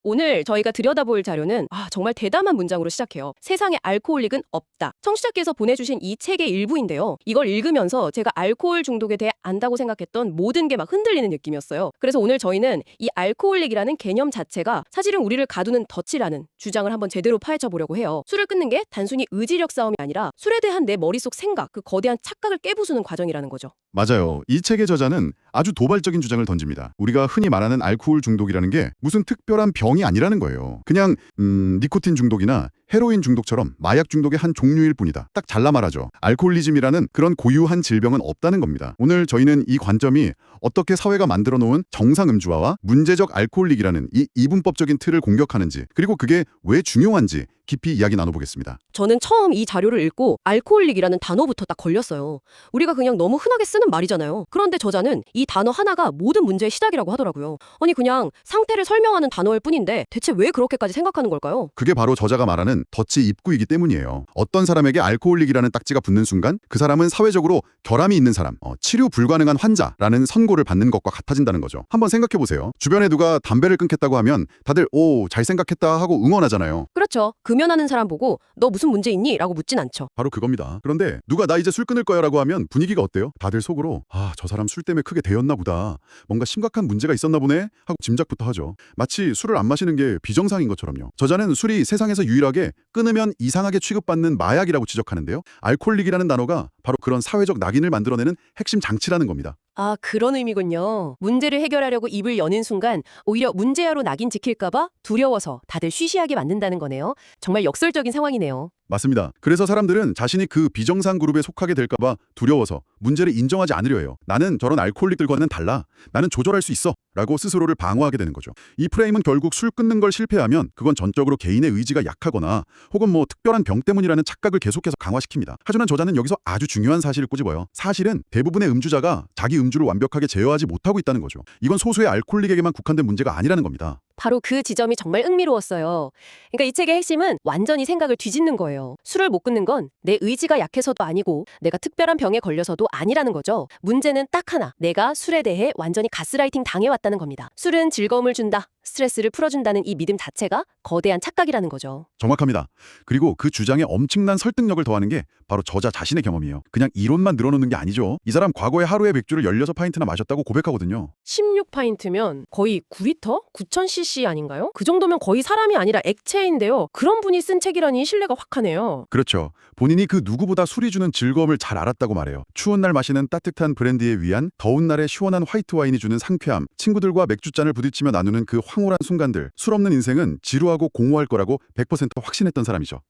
오늘 저희가 들여다볼 자료는 정말 대담한 문장으로 시작해요. 세상에 알코올릭은 없다. 청취자께서 보내주신 이 책의 일부인데요. 이걸 읽으면서 제가 알코올 중독에 대해 안다고 생각했던 모든 게 막 흔들리는 느낌이었어요. 그래서 오늘 저희는 이 알코올릭이라는 개념 자체가 사실은 우리를 가두는 덫이라는 주장을 한번 제대로 파헤쳐 보려고 해요. 술을 끊는 게 단순히 의지력 싸움이 아니라 술에 대한 내 머릿속 생각, 그 거대한 착각을 깨부수는 과정이라는 거죠. 맞아요. 이 책의 저자는 아주 도발적인 주장을 던집니다. 우리가 흔히 말하는 알코올 중독이라는 게 무슨 특별한 병이 아니라는 거예요. 그냥 니코틴 중독이나 헤로인 중독처럼 마약 중독의 한 종류일 뿐이다. 딱 잘라 말하죠. 알코올리즘이라는 그런 고유한 질병은 없다는 겁니다. 오늘 저희는 이 관점이 어떻게 사회가 만들어 놓은 정상 음주화와 문제적 알코올릭이라는 이 이분법적인 틀을 공격하는지, 그리고 그게 왜 중요한지 깊이 이야기 나눠보겠습니다. 저는 처음 이 자료를 읽고 알코올릭이라는 단어부터 딱 걸렸어요. 우리가 그냥 너무 흔하게 쓰는 말이잖아요. 그런데 저자는 이 단어 하나가 모든 문제의 시작이라고 하더라고요. 아니 그냥 상태를 설명하는 단어일 뿐인데 대체 왜 그렇게까지 생각하는 걸까요? 그게 바로 저자가 말하는 덫이 입구이기 때문이에요. 어떤 사람에게 알코올릭이라는 딱지가 붙는 순간 그 사람은 사회적으로 결함이 있는 사람, 치료 불가능한 환자라는 선고를 받는 것과 같아진다는 거죠. 한번 생각해보세요. 주변에 누가 담배를 끊겠다고 하면 다들 오, 잘 생각했다 하고 응원하잖아요. 그렇죠. 금연하는 사람 보고 너 무슨 문제 있니? 라고 묻진 않죠. 바로 그겁니다. 그런데 누가 나 이제 술 끊을 거야 라고 하면 분위기가 어때요? 다들 속으로 저 사람 술 때문에 크게 데였나 보다. 뭔가 심각한 문제가 있었나 보네 하고 짐작부터 하죠. 마치 술을 안 마시는 게 비정상인 것처럼요. 저자는 술이 세상에서 유일하게 끊으면 이상하게 취급받는 마약이라고 지적하는데요. 알코올릭이라는 단어가 바로 그런 사회적 낙인을 만들어내는 핵심 장치라는 겁니다. 그런 의미군요. 문제를 해결하려고 입을 여는 순간 오히려 문제야로 낙인 찍힐까봐 두려워서 다들 쉬쉬하게 만든다는 거네요. 정말 역설적인 상황이네요. 맞습니다. 그래서 사람들은 자신이 그 비정상 그룹에 속하게 될까봐 두려워서 문제를 인정하지 않으려 해요. 나는 저런 알코올릭들과는 달라. 나는 조절할 수 있어. 라고 스스로를 방어하게 되는 거죠. 이 프레임은 결국 술 끊는 걸 실패하면 그건 전적으로 개인의 의지가 약하거나 혹은 특별한 병 때문이라는 착각을 계속해서 강화시킵니다. 하지만 저자는 여기서 아주 중요한 사실을 꼬집어요. 사실은 대부분의 음주자가 자기 음주를 완벽하게 제어하지 못하고 있다는 거죠. 이건 소수의 알코올릭에게만 국한된 문제가 아니라는 겁니다. 바로 그 지점이 정말 흥미로웠어요. 그러니까 이 책의 핵심은 완전히 생각을 뒤집는 거예요. 술을 못 끊는 건 내 의지가 약해서도 아니고 내가 특별한 병에 걸려서도 아니라는 거죠. 문제는 딱 하나. 내가 술에 대해 완전히 가스라이팅 당해왔다는 겁니다. 술은 즐거움을 준다. 스트레스를 풀어준다는 이 믿음 자체가 거대한 착각이라는 거죠. 정확합니다. 그리고 그 주장에 엄청난 설득력을 더하는 게 바로 저자 자신의 경험이에요. 그냥 이론만 늘어놓는 게 아니죠. 이 사람 과거에 하루에 맥주를 16파인트나 마셨다고 고백하거든요. 16파인트면 거의 9리터? 9000cc 아닌가요? 그 정도면 거의 사람이 아니라 액체인데요. 그런 분이 쓴 책이라니 신뢰가 확 하네요. 그렇죠. 본인이 그 누구보다 술이 주는 즐거움을 잘 알았다고 말해요. 추운 날 마시는 따뜻한 브랜디에 위한 더운 날에 시원한 화이트 와인이 주는 상쾌함, 친구들과 맥주잔을 부딪히며 나누는 그 황홀한 순간들, 술 없는 인생은 지루하고 공허할 거라고 100% 확신했던 사람이죠.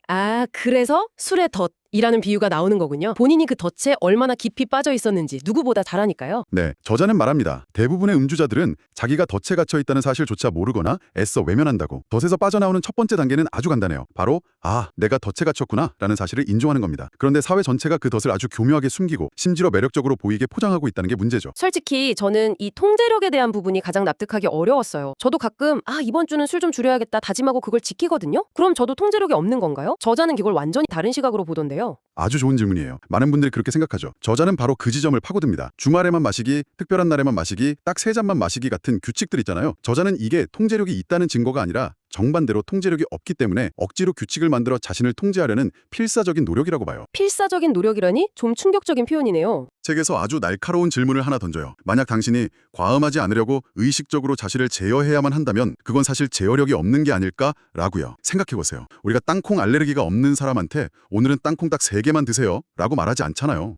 그래서 술의 덫이라는 비유가 나오는 거군요. 본인이 그 덫에 얼마나 깊이 빠져 있었는지 누구보다 잘 아니까요. 네, 저자는 말합니다. 대부분의 음주자들은 자기가 덫에 갇혀 있다는 사실조차 모르거나 애써 외면한다고. 덫에서 빠져나오는 첫 번째 단계는 아주 간단해요. 바로 내가 덫에 갇혔구나 라는 사실을 인정하는 겁니다. 그런데 사회 전체가 그 덫을 아주 교묘하게 숨기고 심지어 매력적으로 보이게 포장하고 있다는 게 문제죠. 솔직히 저는 이 통제력에 대한 부분이 가장 납득하기 어려웠어요. 저도 가끔 이번 주는 술 좀 줄여야겠다 다짐하고 그걸 지키거든요. 그럼 저도 통제력이 없는 건가요? 저자는 이걸 완전히 다른 시각으로 보던데요. 아주 좋은 질문이에요. 많은 분들이 그렇게 생각하죠. 저자는 바로 그 지점을 파고듭니다. 주말에만 마시기, 특별한 날에만 마시기, 딱 3잔만 마시기 같은 규칙들 있잖아요. 저자는 이게 통제력이 있다는 증거가 아니라 정반대로 통제력이 없기 때문에 억지로 규칙을 만들어 자신을 통제하려는 필사적인 노력이라고 봐요. 필사적인 노력이라니 좀 충격적인 표현이네요. 책에서 아주 날카로운 질문을 하나 던져요. 만약 당신이 과음하지 않으려고 의식적으로 자신을 제어해야만 한다면 그건 사실 제어력이 없는 게 아닐까라고요. 생각해보세요. 우리가 땅콩 알레르기가 없는 사람한테 오늘은 땅콩 딱 3개만 드세요 라고 말하지 않잖아요.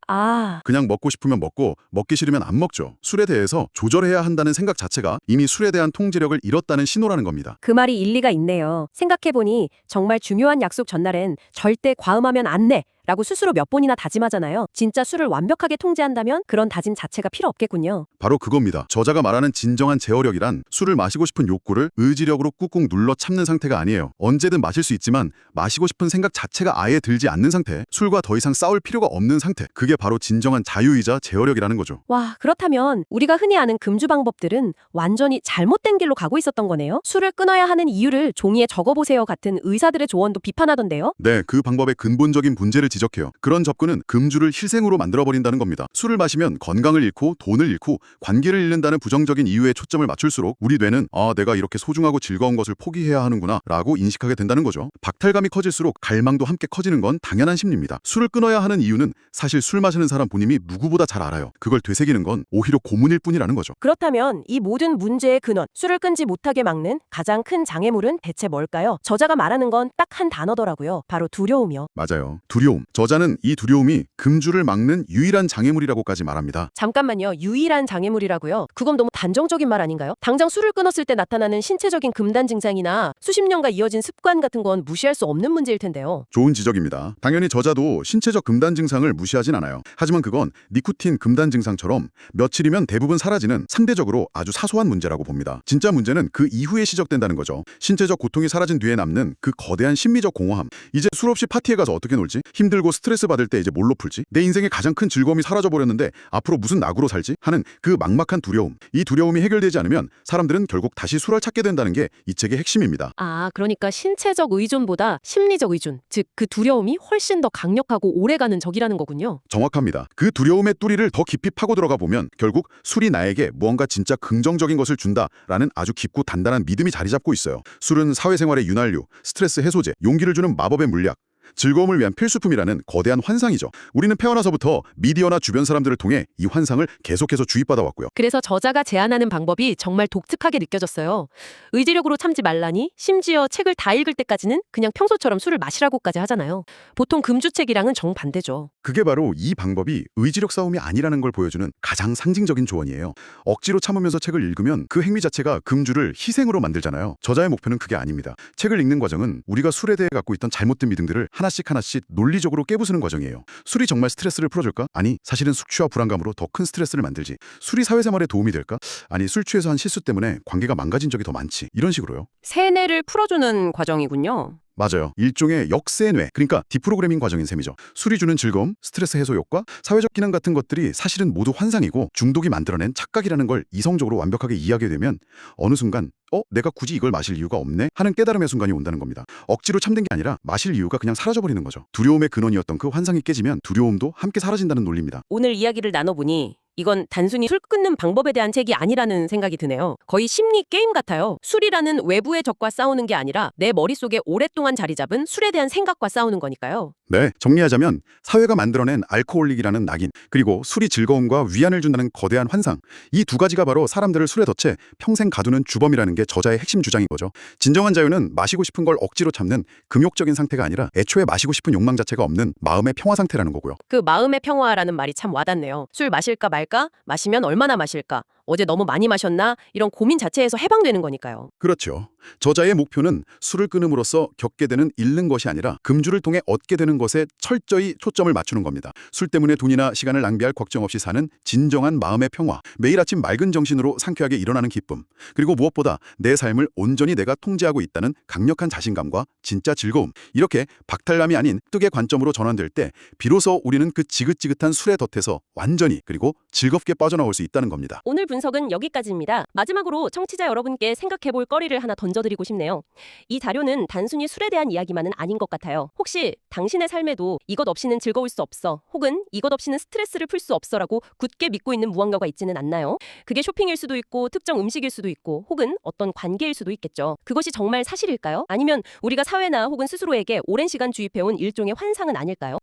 그냥 먹고 싶으면 먹고 먹기 싫으면 안 먹죠. 술에 대해서 조절해야 한다는 생각 자체가 이미 술에 대한 통제력을 잃었다는 신호라는 겁니다. 그 말이 일리가 있네요. 생각해보니 정말 중요한 약속 전날엔 절대 과음하면 안 내! 라고 스스로 몇 번이나 다짐하잖아요. 진짜 술을 완벽하게 통제한다면 그런 다짐 자체가 필요 없겠군요. 바로 그겁니다. 저자가 말하는 진정한 제어력이란 술을 마시고 싶은 욕구를 의지력으로 꾹꾹 눌러 참는 상태가 아니에요. 언제든 마실 수 있지만 마시고 싶은 생각 자체가 아예 들지 않는 상태, 술과 더 이상 싸울 필요가 없는 상태, 그게 바로 진정한 자유이자 제어력이라는 거죠. 그렇다면 우리가 흔히 아는 금주 방법들은 완전히 잘못된 길로 가고 있었던 거네요. 술을 끊어야 하는 이유를 종이에 적어보세요 같은 의사들의 조언도 비판하던데요. 네, 그 방법의 근본적인 문제를 지적해요. 그런 접근은 금주를 희생으로 만들어버린다는 겁니다. 술을 마시면 건강을 잃고 돈을 잃고 관계를 잃는다는 부정적인 이유에 초점을 맞출수록 우리 뇌는 내가 이렇게 소중하고 즐거운 것을 포기해야 하는구나 라고 인식하게 된다는 거죠. 박탈감이 커질수록 갈망도 함께 커지는 건 당연한 심리입니다. 술을 끊어야 하는 이유는 사실 술 마시는 사람 본인이 누구보다 잘 알아요. 그걸 되새기는 건 오히려 고문일 뿐이라는 거죠. 그렇다면 이 모든 문제의 근원, 술을 끊지 못하게 막는 가장 큰 장애물은 대체 뭘까요? 저자가 말하는 건 딱 한 단어더라고요. 바로 두려움이요. 맞아요. 두려움. 저자는 이 두려움이 금주를 막는 유일한 장애물이라고까지 말합니다. 잠깐만요. 유일한 장애물이라고요? 그건 너무 단정적인 말 아닌가요? 당장 술을 끊었을 때 나타나는 신체적인 금단 증상이나 수십 년간 이어진 습관 같은 건 무시할 수 없는 문제일 텐데요. 좋은 지적입니다. 당연히 저자도 신체적 금단 증상을 무시하진 않아요. 하지만 그건 니코틴 금단 증상처럼 며칠이면 대부분 사라지는 상대적으로 아주 사소한 문제라고 봅니다. 진짜 문제는 그 이후에 시작된다는 거죠. 신체적 고통이 사라진 뒤에 남는 그 거대한 심리적 공허함. 이제 술 없이 파티에 가서 어떻게 놀지? 힘들고 스트레스 받을 때 이제 뭘로 풀지? 내 인생의 가장 큰 즐거움이 사라져버렸는데 앞으로 무슨 낙으로 살지? 하는 그 막막한 두려움. 이 두려움이 해결되지 않으면 사람들은 결국 다시 술을 찾게 된다는 게 이 책의 핵심입니다. 그러니까 신체적 의존보다 심리적 의존, 즉 그 두려움이 훨씬 더 강력하고 오래가는 적이라는 거군요. 정확합니다. 그 두려움의 뿌리를 더 깊이 파고 들어가 보면 결국 술이 나에게 무언가 진짜 긍정적인 것을 준다라는 아주 깊고 단단한 믿음이 자리 잡고 있어요. 술은 사회생활의 윤활유, 스트레스 해소제, 용기를 주는 마법의 물약, 즐거움을 위한 필수품이라는 거대한 환상이죠. 우리는 태어나서부터 미디어나 주변 사람들을 통해 이 환상을 계속해서 주입받아 왔고요. 그래서 저자가 제안하는 방법이 정말 독특하게 느껴졌어요. 의지력으로 참지 말라니, 심지어 책을 다 읽을 때까지는 그냥 평소처럼 술을 마시라고까지 하잖아요. 보통 금주책이랑은 정반대죠. 그게 바로 이 방법이 의지력 싸움이 아니라는 걸 보여주는 가장 상징적인 조언이에요. 억지로 참으면서 책을 읽으면 그 행위 자체가 금주를 희생으로 만들잖아요. 저자의 목표는 그게 아닙니다. 책을 읽는 과정은 우리가 술에 대해 갖고 있던 잘못된 믿음들을 하나씩 논리적으로 깨부수는 과정이에요. 술이 정말 스트레스를 풀어줄까? 아니, 사실은 숙취와 불안감으로 더 큰 스트레스를 만들지. 술이 사회생활에 도움이 될까? 아니, 술 취해서 한 실수 때문에 관계가 망가진 적이 더 많지. 이런 식으로요. 세뇌를 풀어주는 과정이군요. 맞아요. 일종의 역세뇌, 그러니까 디프로그래밍 과정인 셈이죠. 술이 주는 즐거움, 스트레스 해소 효과, 사회적 기능 같은 것들이 사실은 모두 환상이고 중독이 만들어낸 착각이라는 걸 이성적으로 완벽하게 이해하게 되면 어느 순간 내가 굳이 이걸 마실 이유가 없네? 하는 깨달음의 순간이 온다는 겁니다. 억지로 참된 게 아니라 마실 이유가 그냥 사라져버리는 거죠. 두려움의 근원이었던 그 환상이 깨지면 두려움도 함께 사라진다는 논리입니다. 오늘 이야기를 나눠보니 이건 단순히 술 끊는 방법에 대한 책이 아니라는 생각이 드네요. 거의 심리 게임 같아요. 술이라는 외부의 적과 싸우는 게 아니라 내 머릿속에 오랫동안 자리 잡은 술에 대한 생각과 싸우는 거니까요. 네, 정리하자면 사회가 만들어낸 알코올릭이라는 낙인, 그리고 술이 즐거움과 위안을 준다는 거대한 환상, 이 두 가지가 바로 사람들을 술에 덫에 평생 가두는 주범이라는 게 저자의 핵심 주장인 거죠. 진정한 자유는 마시고 싶은 걸 억지로 참는 금욕적인 상태가 아니라 애초에 마시고 싶은 욕망 자체가 없는 마음의 평화 상태라는 거고요. 그 마음의 평화라는 말이 참 와닿네요. 술 마실까 말까? 마시면 얼마나 마실까? 어제 너무 많이 마셨나? 이런 고민 자체에서 해방되는 거니까요. 그렇죠. 저자의 목표는 술을 끊음으로써 겪게 되는 잃는 것이 아니라 금주를 통해 얻게 되는 것에 철저히 초점을 맞추는 겁니다. 술 때문에 돈이나 시간을 낭비할 걱정 없이 사는 진정한 마음의 평화, 매일 아침 맑은 정신으로 상쾌하게 일어나는 기쁨, 그리고 무엇보다 내 삶을 온전히 내가 통제하고 있다는 강력한 자신감과 진짜 즐거움, 이렇게 박탈감이 아닌 득의 관점으로 전환될 때 비로소 우리는 그 지긋지긋한 술의 덫에서 완전히 그리고 즐겁게 빠져나올 수 있다는 겁니다. 오늘 분석은 여기까지입니다. 마지막으로 청취자 여러분께 생각해볼 거리를 하나 던져드리고 싶네요. 이 자료는 단순히 술에 대한 이야기만은 아닌 것 같아요. 혹시 당신의 삶에도 이것 없이는 즐거울 수 없어, 혹은 이것 없이는 스트레스를 풀 수 없어라고 굳게 믿고 있는 무언가가 있지는 않나요? 그게 쇼핑일 수도 있고 특정 음식일 수도 있고 혹은 어떤 관계일 수도 있겠죠. 그것이 정말 사실일까요? 아니면 우리가 사회나 혹은 스스로에게 오랜 시간 주입해온 일종의 환상은 아닐까요?